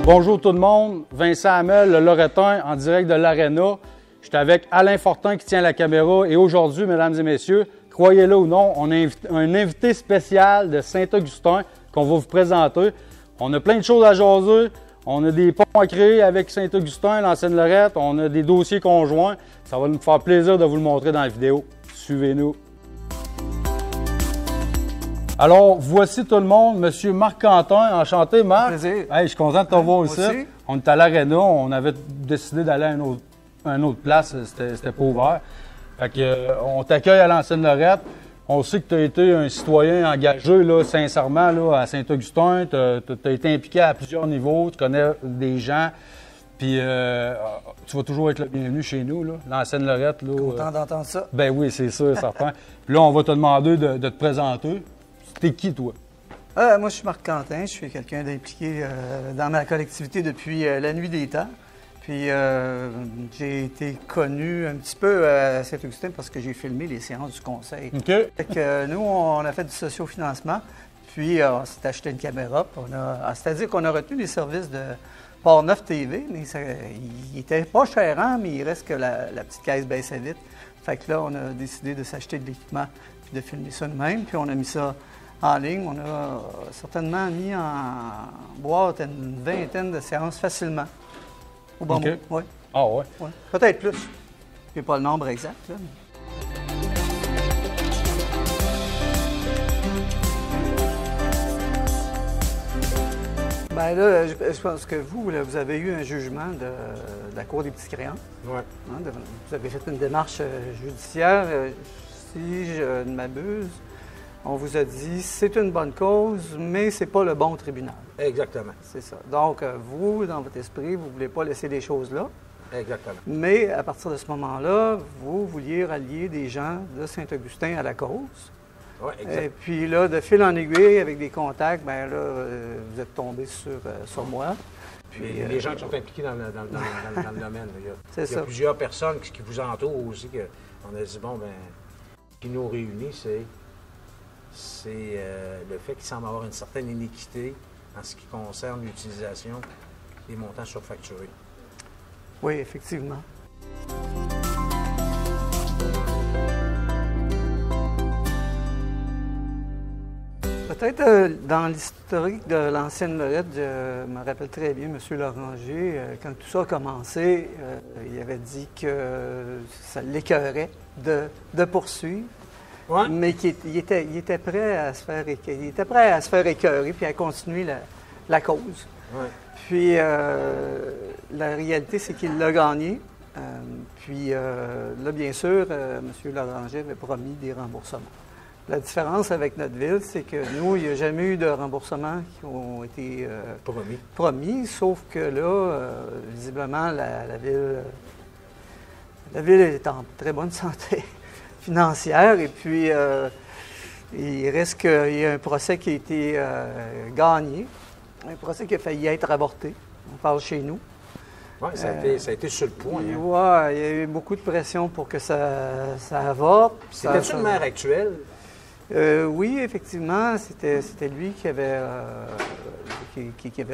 Bonjour tout le monde, Vincent Hamel, le Loretain, en direct de l'Arena. Je suis avec Alain Fortin qui tient la caméra et aujourd'hui, mesdames et messieurs, croyez-le ou non, on a un invité spécial de Saint-Augustin qu'on va vous présenter. On a plein de choses à jaser, on a des ponts à créer avec Saint-Augustin, l'ancienne Lorette, on a des dossiers conjoints. Ça va nous faire plaisir de vous le montrer dans la vidéo. Suivez-nous. Alors, voici tout le monde, Monsieur Marc-Quentin. Enchanté, Marc. Plaisir. Hey, je suis content de te voir ici. On est à l'Arena, on avait décidé d'aller à une autre place, c'était pas ouvert. Fait que, on t'accueille à l'ancienne Lorette. On sait que tu as été un citoyen engagé, là, sincèrement, là, à Saint-Augustin. Tu as été impliqué à plusieurs niveaux, tu connais des gens. Puis, tu vas toujours être le bienvenu chez nous, là, l'ancienne Lorette. Là, content d'entendre ça. Ben oui, c'est sûr, certain. Puis là, on va te demander de te présenter. T'es qui, toi? Moi, je suis Marc-Quentin. Je suis quelqu'un d'impliqué dans ma collectivité depuis la nuit des temps. Puis, j'ai été connu un petit peu à Saint-Augustin parce que j'ai filmé les séances du conseil. OK. Fait que, nous, on a fait du sociofinancement. Puis, on s'est acheté une caméra. C'est-à-dire qu'on a retenu les services de Port-Neuf TV, mais il était pas cher, hein, mais il reste que la petite caisse baissait vite. Fait que là, on a décidé de s'acheter de l'équipement puis de filmer ça nous-mêmes. Puis, on a mis ça en ligne. On a certainement mis en boîte une vingtaine de séances facilement. Au bon mot, oui. Ah ouais? Ouais. Peut-être plus. Je n'ai pas le nombre exact. Là. Bien là, je pense que vous, là, vous avez eu un jugement de la Cour des petits crayons. Oui. Hein, vous avez fait une démarche judiciaire. Si je ne m'abuse, on vous a dit c'est une bonne cause, mais c'est pas le bon tribunal. Exactement. C'est ça. Donc, vous, dans votre esprit, vous ne voulez pas laisser les choses là. Exactement. Mais à partir de ce moment-là, vous vouliez rallier des gens de Saint-Augustin à la cause. Oui, exact. Et puis là, de fil en aiguille, avec des contacts, bien là, vous êtes tombé sur moi. Puis les gens qui sont impliqués dans le domaine. Il y a plusieurs personnes qui vous entourent aussi. On a dit, bon, ben, ce qui nous réunit, c'est le fait qu'il semble avoir une certaine iniquité en ce qui concerne l'utilisation des montants surfacturés. Oui, effectivement. Peut-être dans l'historique de l'ancienne Lorette, je me rappelle très bien M. Loranger, quand tout ça a commencé, il avait dit que ça l'écœurait de poursuivre. Ouais. Mais il était prêt à se faire écœurer puis à continuer la cause. Ouais. Puis la réalité, c'est qu'il l'a gagné. Puis là, bien sûr, M. Loranger avait promis des remboursements. La différence avec notre ville, c'est que nous, il n'y a jamais eu de remboursements qui ont été promis, sauf que là, visiblement, la ville est en très bonne santé financière. Et puis, il reste qu'il y a un procès qui a été gagné, un procès qui a failli être avorté. On parle chez nous. Oui, ça a été sur le point. Hein? Oui, il y a eu beaucoup de pression pour que ça avorte. C'était-tu le maire actuel? Oui, effectivement, c'était lui qui avait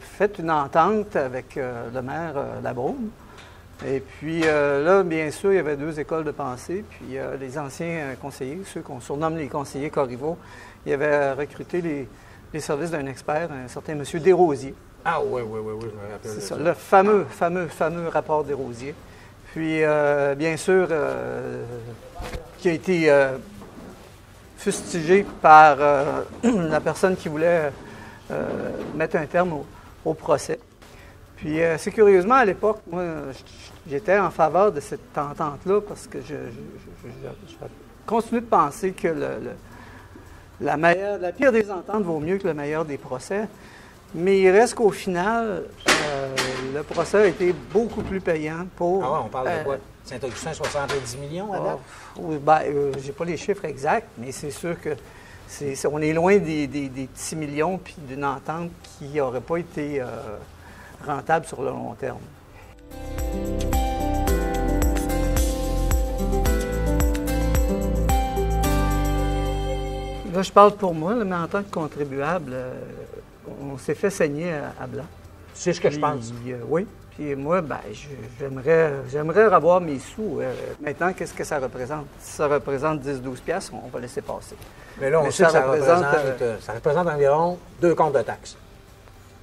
fait une entente avec le maire Labrome. Et puis là, bien sûr, il y avait deux écoles de pensée. Puis les anciens conseillers, ceux qu'on surnomme les conseillers Corriveau, ils avaient recruté les services d'un expert, un certain M. Desrosiers. Ah oui, je me rappelle. C'est ça, le fameux rapport Desrosiers. Puis, bien sûr, qui a été fustigé par la personne qui voulait mettre un terme au procès. Puis, assez curieusement, à l'époque, moi, j'étais en faveur de cette entente-là parce que je continue de penser que la pire des ententes vaut mieux que le meilleur des procès. Mais il reste qu'au final, le procès a été beaucoup plus payant pour... Ah ouais, on parle de quoi? Saint-Augustin, 70 millions à date? J'ai pas les chiffres exacts, mais c'est sûr que on est loin des petits millions puis d'une entente qui n'aurait pas été rentable sur le long terme. Là, je parle pour moi, mais en tant que contribuable, on s'est fait saigner à blanc. C'est ce que je pense. Oui. Puis moi, ben, j'aimerais revoir mes sous. Maintenant, qu'est-ce que ça représente? Si ça représente 10-12 piastres, on va laisser passer. Mais là, on sait que ça représente environ 2 comptes de taxes.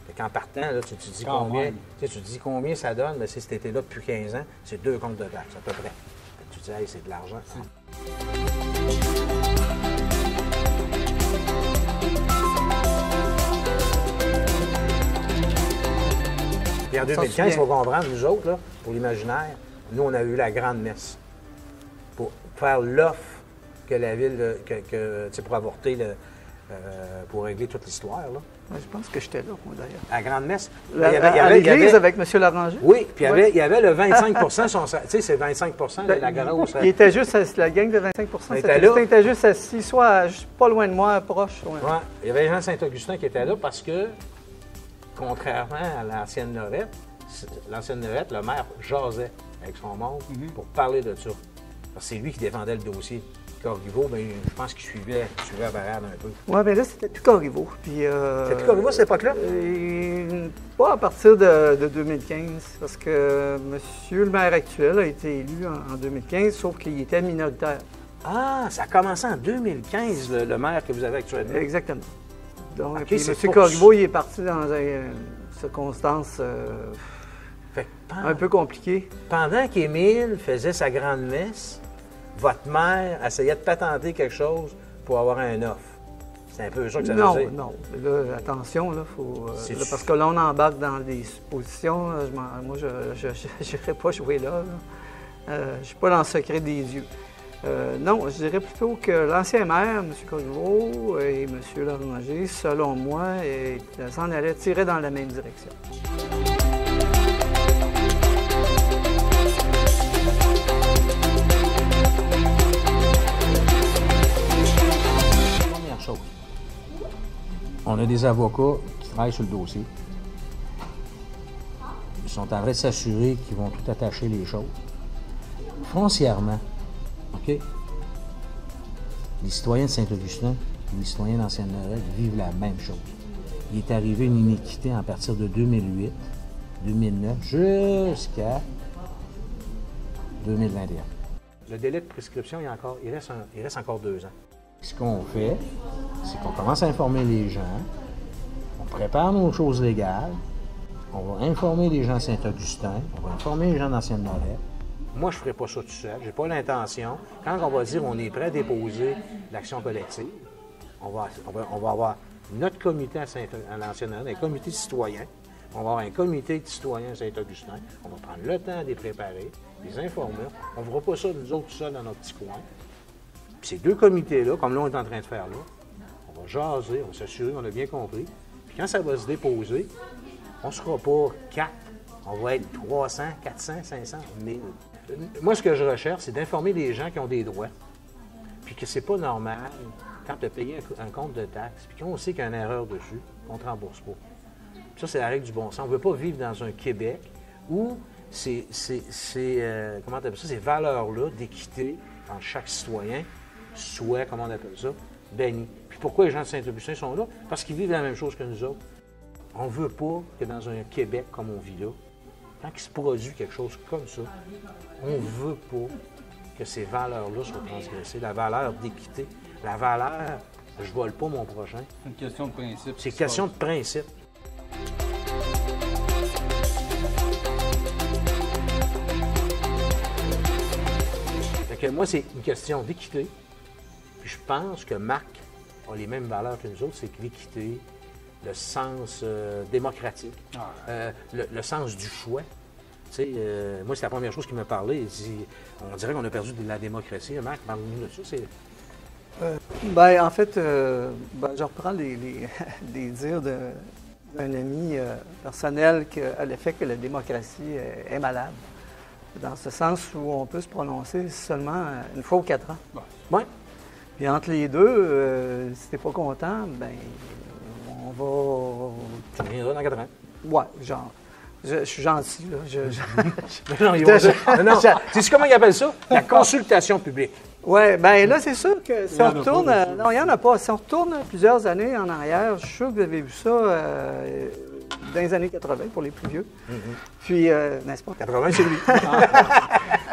Fait qu'en partant, là, tu dis combien, tu dis combien ça donne, mais si tu étais là depuis 15 ans, c'est 2 comptes de taxes, à peu près. Tu dis, hey, c'est de l'argent. Puis en 2015, il faut comprendre, nous autres, là, pour l'imaginaire, nous, on a eu la grande messe pour faire l'offre que la ville, pour avorter, pour régler toute l'histoire. Je pense que j'étais là, moi, d'ailleurs. À la grande messe. À l'église avec M. Larangier? Oui, puis il y avait le 25 tu sais, c'est 25 la grosse. Il était juste, la gang de 25 était juste assis, soit pas loin de moi, proche. Oui, il y avait Jean Saint-Augustin qui était là parce que, contrairement à l'ancienne Lorette, le maire jasait avec son monde pour parler de ça. Parce que c'est lui qui défendait le dossier. Corriveau, bien, je pense qu'il suivait la parade un peu. Oui, bien là, c'était tout Corriveau. C'était tout Corriveau à cette époque-là? Pas à partir de 2015, parce que monsieur le maire actuel a été élu en 2015, sauf qu'il était minoritaire. Ah, ça a commencé en 2015, le maire que vous avez actuellement? Exactement. Donc, okay, M. Corriveau, il est parti dans une circonstance un peu compliquée. Pendant qu'Émile faisait sa grande messe, votre mère essayait de patenter quelque chose pour avoir un offre. C'est un peu ça que ça veut dire. Non. Là, attention, là, parce que là, on embarque dans des suppositions. Là, moi, je n'irai pas jouer là. Je ne suis pas dans le secret des yeux. Non, je dirais plutôt que l'ancien maire, M. Corriveau et M. Larangier, selon moi, s'en allaient tirer dans la même direction. Première chose, on a des avocats qui travaillent sur le dossier. Ils sont en train de s'assurer qu'ils vont tout attacher les choses. Foncièrement, OK? Les citoyens de Saint-Augustin et les citoyens d'Ancienne-Lorette vivent la même chose. Il est arrivé une iniquité à partir de 2008, 2009, jusqu'à 2021. Le délai de prescription, il reste encore 2 ans. Ce qu'on fait, c'est qu'on commence à informer les gens, on prépare nos choses légales, on va informer les gens de Saint-Augustin, on va informer les gens d'Ancienne-Lorette. Moi, je ne ferai pas ça tout seul. Je n'ai pas l'intention. Quand on va dire qu'on est prêt à déposer l'action collective, on va avoir notre comité à l'Ancienne-Lorette, un comité citoyen. On va avoir un comité de citoyens à Saint-Augustin. On va prendre le temps de les préparer, les informer. On ne fera pas ça nous autres tout seuls dans notre petit coin. Puis ces 2 comités-là, comme là, on est en train de faire là, on va jaser, on va s'assurer qu'on a bien compris. Puis quand ça va se déposer, on ne sera pas 4. On va être 300, 400, 500, 1000. Moi, ce que je recherche, c'est d'informer les gens qui ont des droits. Puis que c'est pas normal, quand tu as payé un compte de taxes, puis qu'on sait qu'il y a une erreur dessus, on ne te rembourse pas. Puis ça, c'est la règle du bon sens. On ne veut pas vivre dans un Québec où ces valeurs-là d'équité entre chaque citoyen soient, comment on appelle ça, bannies. Puis pourquoi les gens de Saint-Augustin sont là? Parce qu'ils vivent la même chose que nous autres. On ne veut pas que dans un Québec comme on vit là, quand il se produit quelque chose comme ça, on ne veut pas que ces valeurs-là soient transgressées. La valeur d'équité, la valeur « je ne vole pas mon prochain ». C'est une question de principe. C'est une question de principe. Fait que moi, c'est une question d'équité. Puis je pense que Marc a les mêmes valeurs que nous autres, c'est que l'équité, le sens démocratique, le sens du choix. Moi, c'est la première chose qu'il m'a parlé. Il dit, on dirait qu'on a perdu de la démocratie. Marc, parle-nous de ça. En fait, je reprends les dires d'un ami personnel à l'effet que la démocratie est malade. Dans ce sens où on peut se prononcer seulement une fois aux 4 ans. Oui. Puis entre les deux, si t'es pas content, on va... Ça reviendra dans 4 ans. Ouais, genre. Je suis gentil, là. Non, tu sais comment ils appellent ça? La consultation publique. Oui, bien là, c'est sûr que si on retourne... Non, il n'y en a pas. Si on retourne plusieurs années en arrière, je suis sûr que vous avez vu ça. dans les années 80 pour les plus vieux. Puis, n'est-ce pas? 80, c'est lui.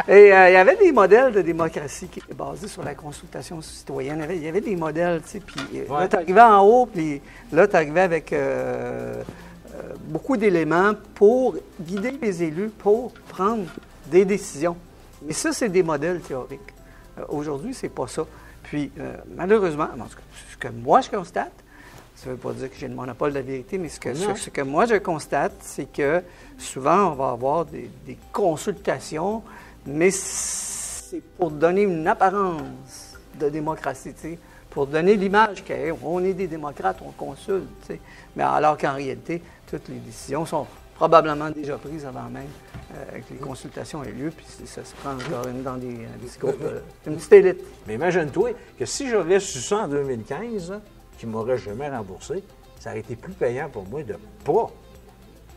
Et il y avait des modèles de démocratie qui étaient basés sur la consultation citoyenne. Il y avait des modèles, tu sais, puis là, tu arrivais en haut, puis là, tu arrivais avec beaucoup d'éléments pour guider les élus, pour prendre des décisions. Mais ça, c'est des modèles théoriques. Aujourd'hui, c'est pas ça. Puis, malheureusement, ce que moi, je constate, ça ne veut pas dire que j'ai le monopole de la vérité, mais ce que moi, je constate, c'est que souvent, on va avoir des consultations, mais c'est pour donner une apparence de démocratie, tu sais, pour donner l'image qu'on est des démocrates, on consulte, tu sais. Mais alors qu'en réalité, toutes les décisions sont probablement déjà prises avant même que les consultations aient lieu, puis ça se prend encore dans des discours une petite élite. Mais imagine-toi que si j'aurais su ça en 2015, qui ne m'aurait jamais remboursé, ça aurait été plus payant pour moi de ne pas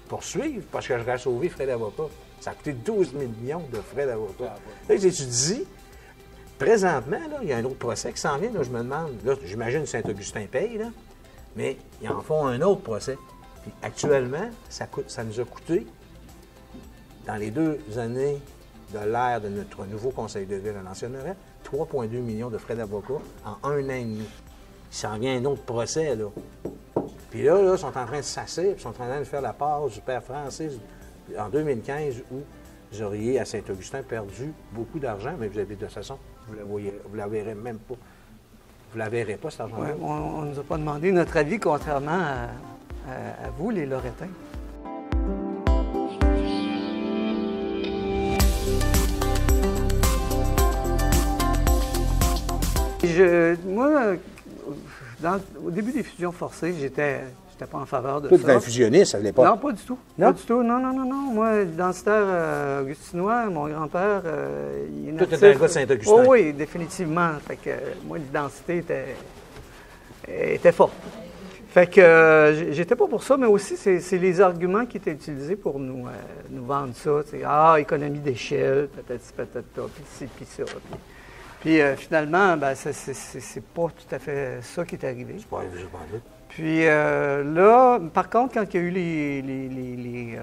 poursuivre parce que j'aurais sauvé frais d'avocat. Ça a coûté 12 millions de frais d'avocat. Là, tu dis, présentement, là, il y a un autre procès qui s'en vient. Là, je me demande, là, j'imagine que Saint-Augustin paye, là, mais ils en font un autre procès. Puis actuellement, ça nous a coûté, dans les 2 années de l'ère de notre nouveau conseil de ville à l'Ancienne-Lorette, 3,2 millions de frais d'avocat en 1 an et demi. Il s'en vient un autre procès, là. Puis là, ils sont en train de s'asseoir, puis ils sont en train de faire la passe du père Francis en 2015, où vous auriez, à Saint-Augustin, perdu beaucoup d'argent, mais vous avez de toute façon, vous ne la verrez même pas. Vous ne la verrez pas, cet argent-là. Ouais, on ne nous a pas demandé notre avis, contrairement à vous, les Lorettains. Moi, au début des fusions forcées, j'étais pas en faveur de ça. Tout un fusionniste à l'époque? Non, pas du tout. Non? Pas du tout. Non. Moi, densitaire augustinois, mon grand-père, il est natif. Tout était un gars de Saint-Augustin? Oh, oui, définitivement. Fait que moi, l'identité était forte. Fait que j'étais pas pour ça, mais aussi, c'est les arguments qui étaient utilisés pour nous vendre ça. Économie d'échelle, peut-être puis ci, puis ça. Puis finalement, ben, c'est pas tout à fait ça qui est arrivé. C'est pas arrivé, Puis là, par contre, quand il y a eu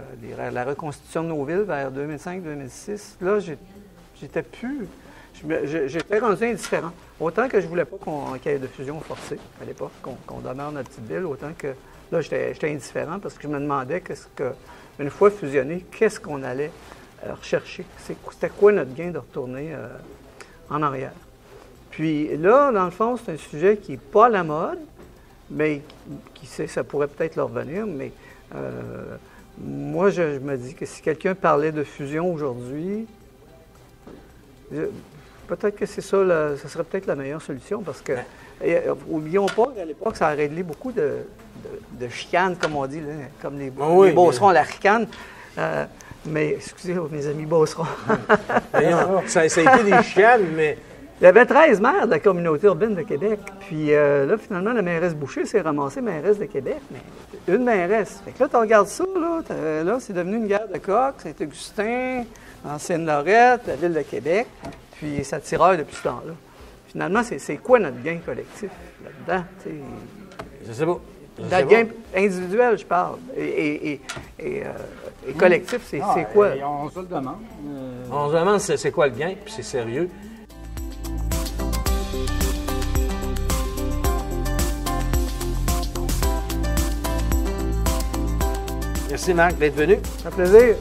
la reconstitution de nos villes vers 2005-2006, là, j'étais rendu indifférent. Autant que je voulais pas qu'il y ait de fusion forcée à l'époque, qu'on demeure notre petite ville, autant que là, j'étais indifférent parce que je me demandais une fois fusionné, qu'est-ce qu'on allait rechercher? C'était quoi notre gain de retourner en arrière? Puis là, dans le fond, c'est un sujet qui n'est pas à la mode, mais qui sait, ça pourrait peut-être leur revenir, mais moi, je me dis que si quelqu'un parlait de fusion aujourd'hui, peut-être que c'est ça, ça serait peut-être la meilleure solution, parce que, n'oublions pas qu'à l'époque, ça a réglé beaucoup de chicanes, comme on dit, là, comme les Beaucerons à la ricane. Mais, excusez, mes amis Beaucerons. ça a été des chicanes, mais... Il y avait 13 maires de la communauté urbaine de Québec. Puis là, finalement, la mairesse Boucher s'est ramassée mairesse de Québec, mais une mairesse. Fait que là, tu regardes ça, là, c'est devenu une guerre de coq, Saint-Augustin, Ancienne-Lorette, la ville de Québec, puis ça tiraille depuis ce temps-là. Finalement, c'est quoi notre gain collectif là-dedans? Je sais pas. Notre gain individuel, je parle. Et collectif, c'est quoi? On se le demande. On se demande c'est quoi le gain, puis c'est sérieux. Merci Marc d'être venu. Ça fait plaisir.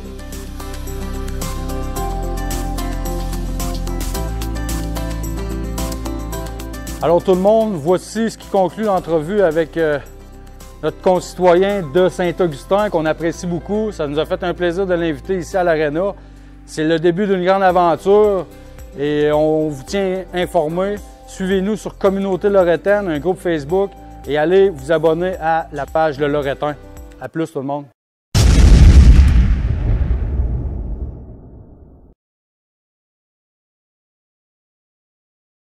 Alors tout le monde, voici ce qui conclut l'entrevue avec notre concitoyen de Saint-Augustin qu'on apprécie beaucoup. Ça nous a fait un plaisir de l'inviter ici à l'Arena. C'est le début d'une grande aventure et on vous tient informés. Suivez-nous sur Communauté Lorettaine, un groupe Facebook, et allez vous abonner à la page Le Loretain. À plus tout le monde.